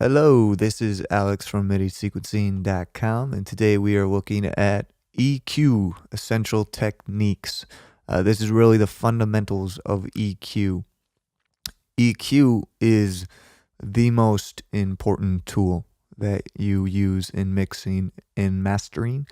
Hello, this is Alex from MIDIsequencing.com, and today we are looking at EQ, Essential Techniques. This is really the fundamentals of EQ. EQ is the most important tool that you use in mixing and mastering.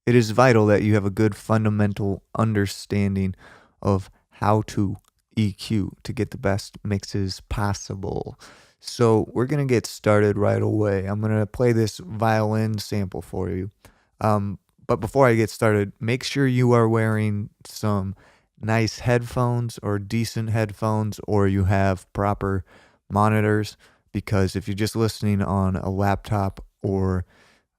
It is vital that you have a good fundamental understanding of how to EQ to get the best mixes possible. So we're going to get started right away. I'm going to play this violin sample for you. But before I get started, make sure you are wearing some nice headphones or decent headphones, or you have proper monitors, because if you're just listening on a laptop or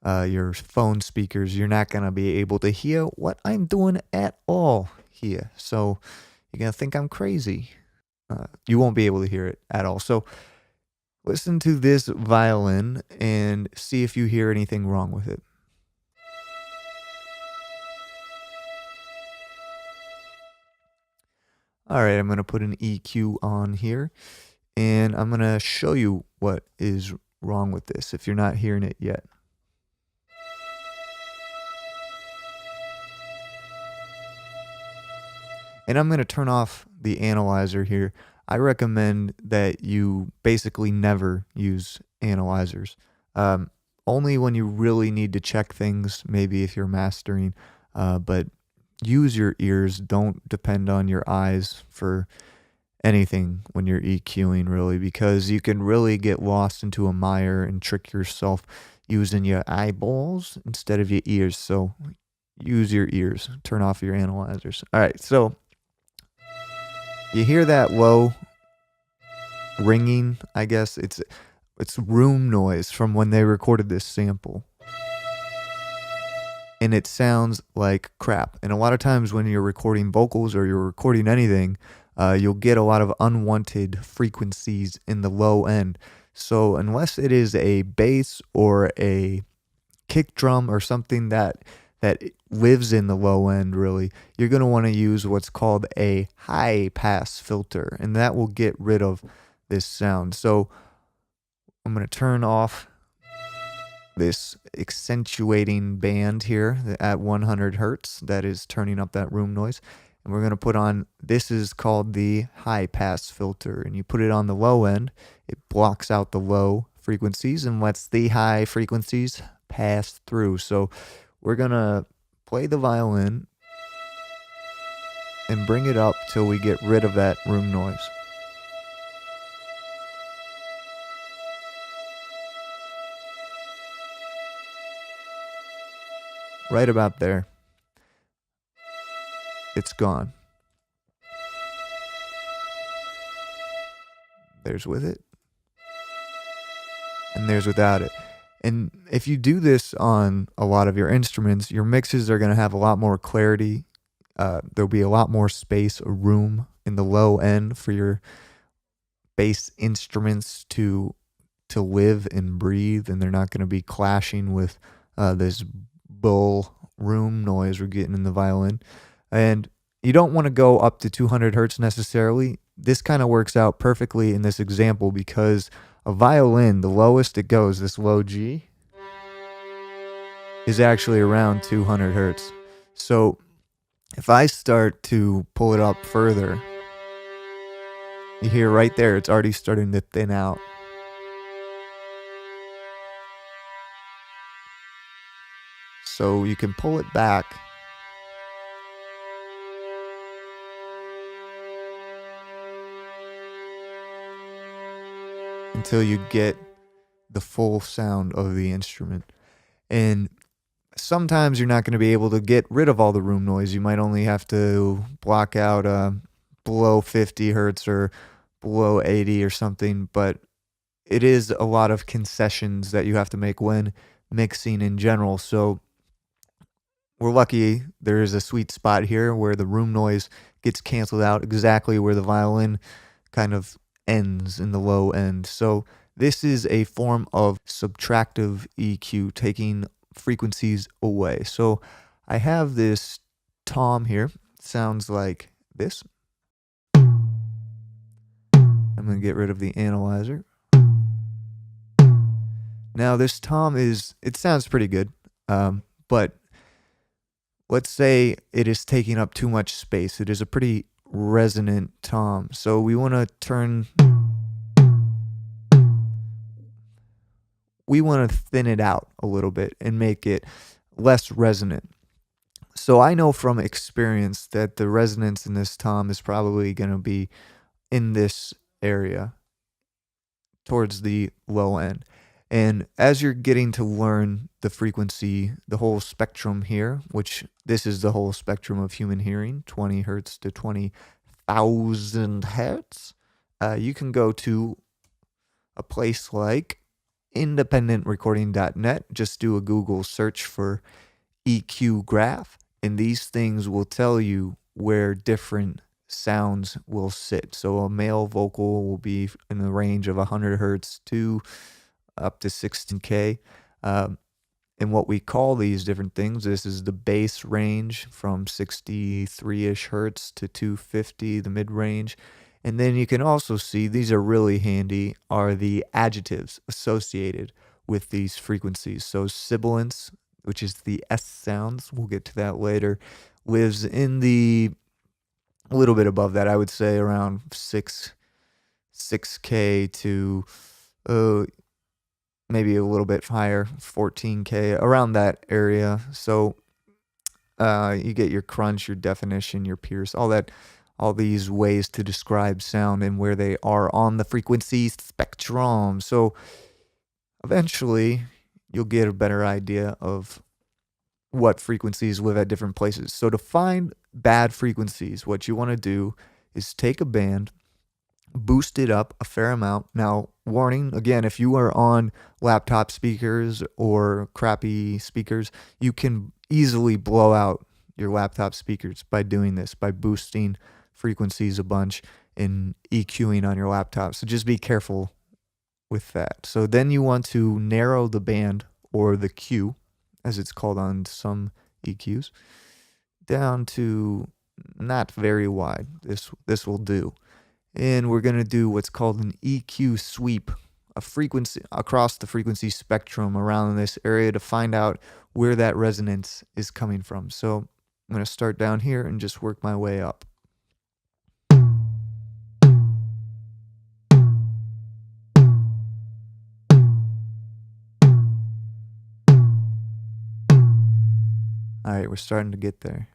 your phone speakers, you're not going to be able to hear what I'm doing at all here. So you're going to think I'm crazy. You won't be able to hear it at all. So listen to this violin and see if you hear anything wrong with it. All right, I'm going to put an EQ on here, and I'm going to show you what is wrong with this if you're not hearing it yet. And I'm going to turn off the analyzer here. I recommend that you basically never use analyzers. Only when you really need to check things, maybe if you're mastering, but use your ears. Don't depend on your eyes for anything when you're EQing, really, because you can really get lost into a mire and trick yourself using your eyeballs instead of your ears. So use your ears. Turn off your analyzers. All right, so you hear that low ringing? I guess it's room noise from when they recorded this sample. And it sounds like crap. And a lot of times when you're recording vocals or you're recording anything, you'll get a lot of unwanted frequencies in the low end. So unless it is a bass or a kick drum or something that lives in the low end, really, you're going to want to use what's called a high-pass filter, and that will get rid of this sound. So I'm going to turn off this accentuating band here at 100 hertz that is turning up that room noise, and we're going to put on, this is called the high-pass filter, and you put it on the low end. It blocks out the low frequencies and lets the high frequencies pass through. So we're going to play the violin and bring it up till we get rid of that room noise. Right about there. It's gone. There's with it, and there's without it. And if you do this on a lot of your instruments, your mixes are going to have a lot more clarity. There'll be a lot more space or room in the low end for your bass instruments to live and breathe, and they're not going to be clashing with this bull room noise we're getting in the violin. And you don't want to go up to 200 hertz necessarily. This kind of works out perfectly in this example because a violin, the lowest it goes, this low G, is actually around 200 hertz. So if I start to pull it up further, you hear right there, it's already starting to thin out. So you can pull it back until you get the full sound of the instrument. And sometimes you're not going to be able to get rid of all the room noise. You might only have to block out below 50 hertz or below 80 or something, but it is a lot of concessions that you have to make when mixing in general. So we're lucky there is a sweet spot here where the room noise gets canceled out exactly where the violin kind of ends in the low end. So this is a form of subtractive EQ, taking frequencies away. So I have this tom here. Sounds like this. I'm going to get rid of the analyzer. Now this tom it sounds pretty good, but let's say it is taking up too much space. It is a pretty resonant tom. So we want to thin it out a little bit and make it less resonant. So I know from experience that the resonance in this tom is probably going to be in this area towards the low end. And as you're getting to learn the frequency, the whole spectrum here, which this is the whole spectrum of human hearing, 20 hertz to 20,000 hertz, you can go to a place like independentrecording.net. Just do a Google search for EQ graph, and these things will tell you where different sounds will sit. So a male vocal will be in the range of 100 hertz to up to 16K. And what we call these different things, this is the bass range from 63-ish hertz to 250, the mid-range. And then you can also see, these are really handy, are the adjectives associated with these frequencies. So sibilance, which is the S sounds, we'll get to that later, lives in the a little bit above that. I would say around 6K to maybe a little bit higher, 14K, around that area. So you get your crunch, your definition, your pierce, all these ways to describe sound and where they are on the frequency spectrum. So eventually you'll get a better idea of what frequencies live at different places. So to find bad frequencies, what you want to do is take a band, boost it up a fair amount. Now, warning, again, if you are on laptop speakers or crappy speakers, you can easily blow out your laptop speakers by doing this, by boosting frequencies a bunch and EQing on your laptop. So just be careful with that. So then you want to narrow the band, or the Q, as it's called on some EQs, down to not very wide. This will do. And we're going to do what's called an EQ sweep, a frequency across the frequency spectrum around this area to find out where that resonance is coming from. So I'm going to start down here and just work my way up. All right, we're starting to get there.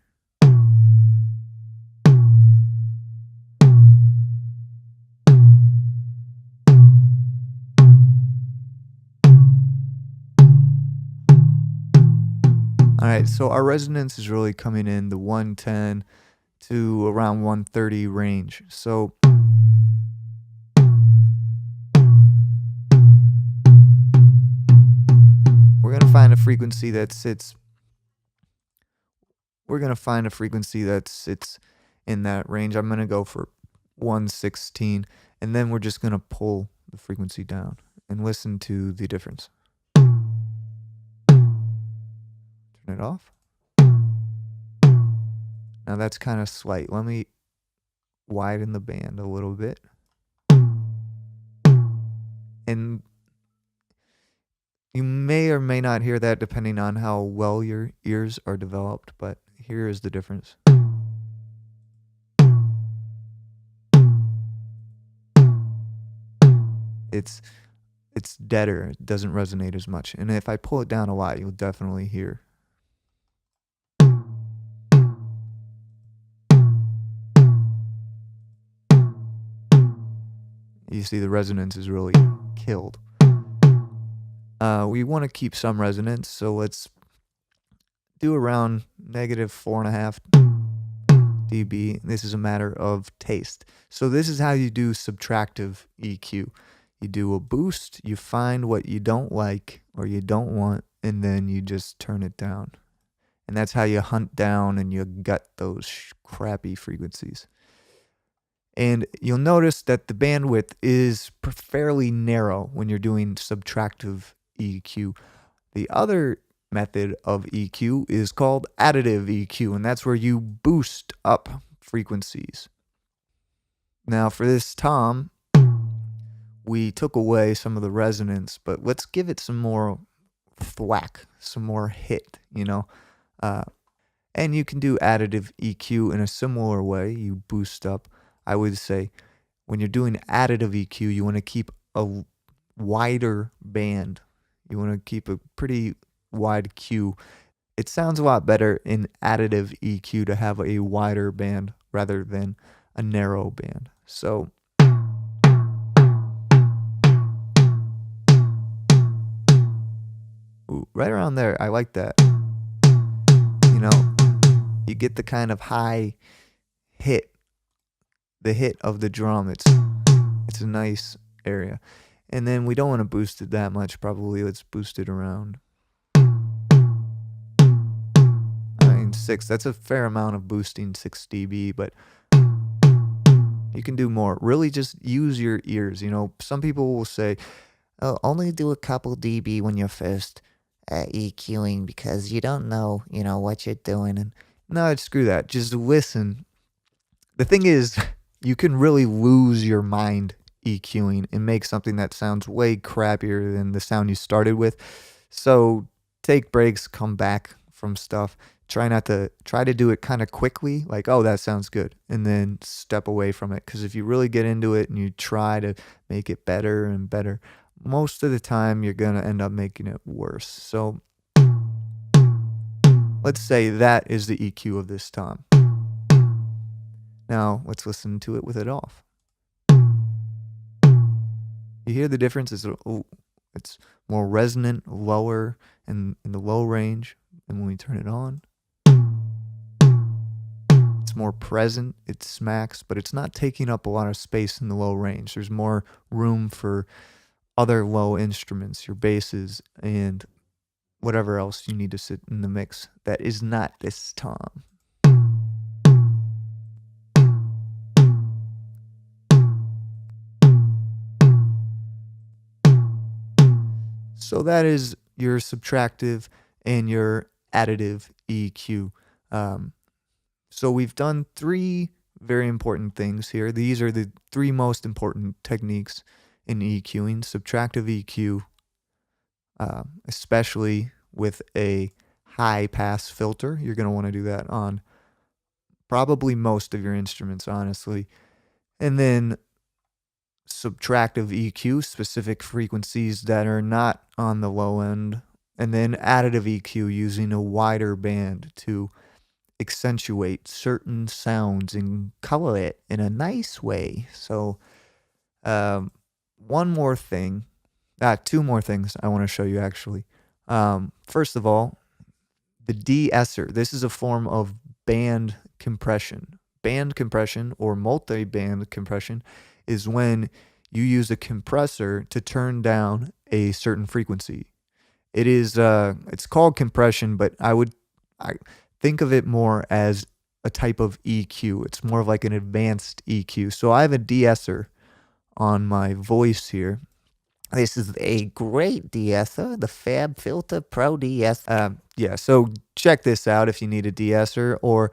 All right, so our resonance is really coming in the 110 to around 130 range. So we're going to find a frequency that sits in that range. I'm going to go for 116, and then we're just going to pull the frequency down and listen to the difference. Turn it off. Now that's kind of slight. Let me widen the band a little bit. And you may or may not hear that depending on how well your ears are developed, but here is the difference. It's deader. It doesn't resonate as much. And if I pull it down a lot, you'll definitely hear. You see the resonance is really killed. We want to keep some resonance, so let's do around -4.5 dB. This is a matter of taste. So this is how you do subtractive EQ. You do a boost, you find what you don't like or you don't want, and then you just turn it down. And that's how you hunt down and you gut those crappy frequencies. And you'll notice that the bandwidth is fairly narrow when you're doing subtractive EQ. The other method of EQ is called additive EQ, and that's where you boost up frequencies. Now for this tom, we took away some of the resonance, but let's give it some more thwack, some more hit, you know? Uh, and you can do additive EQ in a similar way. You boost up. I would say when you're doing additive EQ, you want to keep a wider band. You want to keep a pretty wide Q. It sounds a lot better in additive EQ to have a wider band rather than a narrow band. So ooh, right around there, I like that. You know, you get the kind of high hit, the hit of the drum. It's a nice area. And then we don't want to boost it that much, probably. Let's boost it around 6. That's a fair amount of boosting, 6 dB, but you can do more. Really just use your ears. You know, some people will say, oh, only do a couple dB when you're first EQing because you don't know, what you're doing. And no, screw that. Just listen. The thing is, you can really lose your mind EQing and make something that sounds way crappier than the sound you started with. So take breaks, come back from stuff. Try to do it kind of quickly, like, oh, that sounds good, and then step away from it. Because if you really get into it and you try to make it better and better, most of the time you're going to end up making it worse. So let's say that is the EQ of this time. Now let's listen to it with it off. You hear the difference? It's more resonant, lower in the low range, and when we turn it on, it's more present, it smacks, but it's not taking up a lot of space in the low range. There's more room for other low instruments, your basses, and whatever else you need to sit in the mix that is not this tom. So that is your subtractive and your additive EQ. So we've done 3 very important things here. These are the 3 most important techniques in EQing. Subtractive EQ, especially with a high-pass filter. You're going to want to do that on probably most of your instruments, honestly. And then subtractive EQ, specific frequencies that are not on the low end. And then additive EQ, using a wider band to accentuate certain sounds and color it in a nice way. So one more thing, 2 more things I want to show you actually. First of all, the de-esser. This is a form of band compression. Band compression or multi-band compression is when you use a compressor to turn down a certain frequency. It's called compression, but I think of it more as a type of EQ. It's more of like an advanced EQ. So I have a de-esser on my voice here. This is a great de-esser, the Fab Filter Pro de-esser. Yeah, so check this out if you need a de-esser, or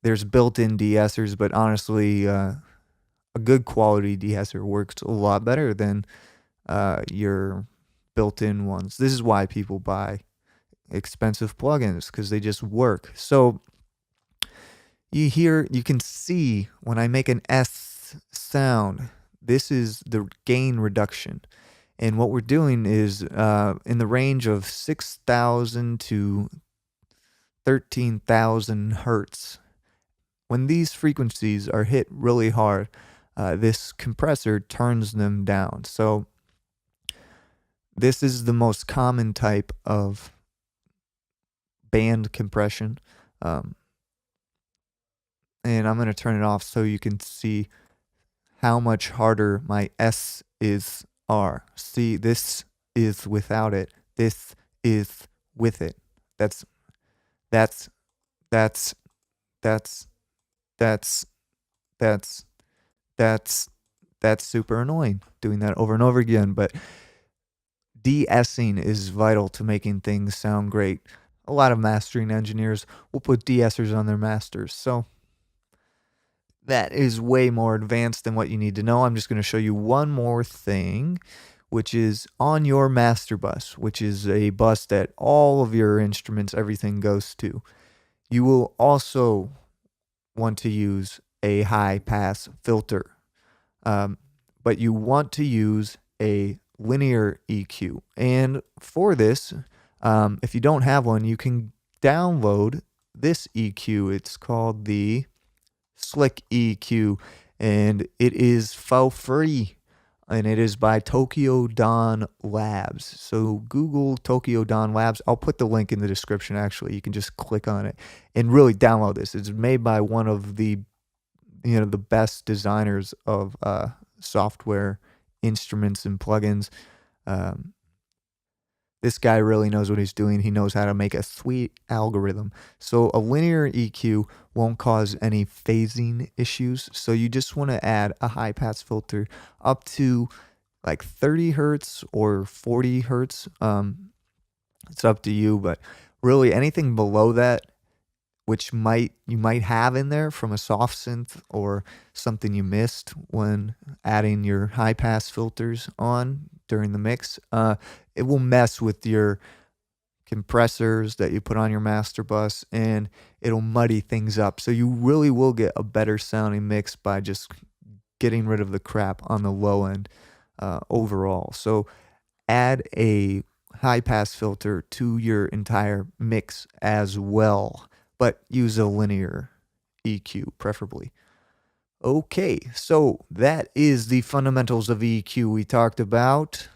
there's built-in de-essers, but honestly, a good quality de-esser works a lot better than your built-in ones. This is why people buy expensive plugins, because they just work. So you can see when I make an S sound, this is the gain reduction. And what we're doing is in the range of 6,000 to 13,000 hertz. When these frequencies are hit really hard, this compressor turns them down. So this is the most common type of band compression. And I'm going to turn it off so you can see how much harder my S are. See, this is without it. This is with it. That's super annoying doing that over and over again. But de-essing is vital to making things sound great. A lot of mastering engineers will put de-essers on their masters. So that is way more advanced than what you need to know. I'm just going to show you one more thing, which is on your master bus, which is a bus that all of your instruments, everything goes to. You will also want to use a high pass filter, um, but you want to use a linear EQ. And for this, if you don't have one, you can download this EQ. It's called the Slick EQ, and it is for free, and it is by Tokyo Dawn Labs. So Google Tokyo Dawn Labs. I'll put the link in the description. Actually, you can just click on it and really download this. It's made by one of the the best designers of software instruments and plugins. Um, this guy really knows what he's doing. He knows how to make a sweet algorithm. So a linear EQ won't cause any phasing issues. So you just want to add a high pass filter up to like 30 hertz or 40 hertz. It's up to you, but really anything below that, which you might have in there from a soft synth or something you missed when adding your high pass filters on during the mix, it will mess with your compressors that you put on your master bus, and it'll muddy things up. So you really will get a better sounding mix by just getting rid of the crap on the low end overall. So add a high pass filter to your entire mix as well, but use a linear EQ preferably. Okay, so that is the fundamentals of EQ. We talked about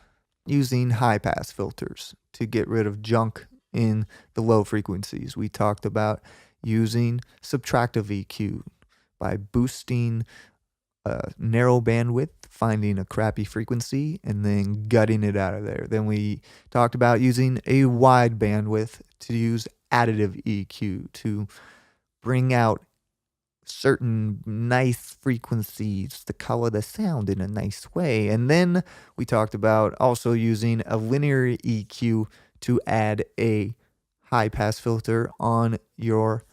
using high pass filters to get rid of junk in the low frequencies. We talked about using subtractive EQ by boosting narrow bandwidth, finding a crappy frequency, and then gutting it out of there. Then we talked about using a wide bandwidth to use additive EQ to bring out certain nice frequencies to color the sound in a nice way. And then we talked about also using a linear EQ to add a high pass filter on your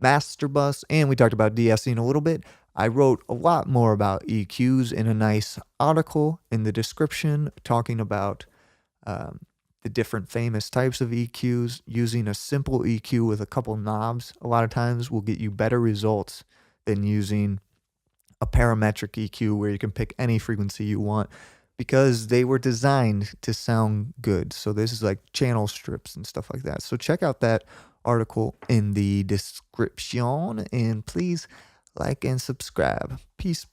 master bus. And we talked about de-essing a little bit. I wrote a lot more about EQs in a nice article in the description talking about the different famous types of EQs. Using a simple EQ with a couple knobs a lot of times will get you better results than using a parametric EQ where you can pick any frequency you want, because they were designed to sound good. So this is like channel strips and stuff like that. So check out that article in the description, and please like and subscribe. Peace.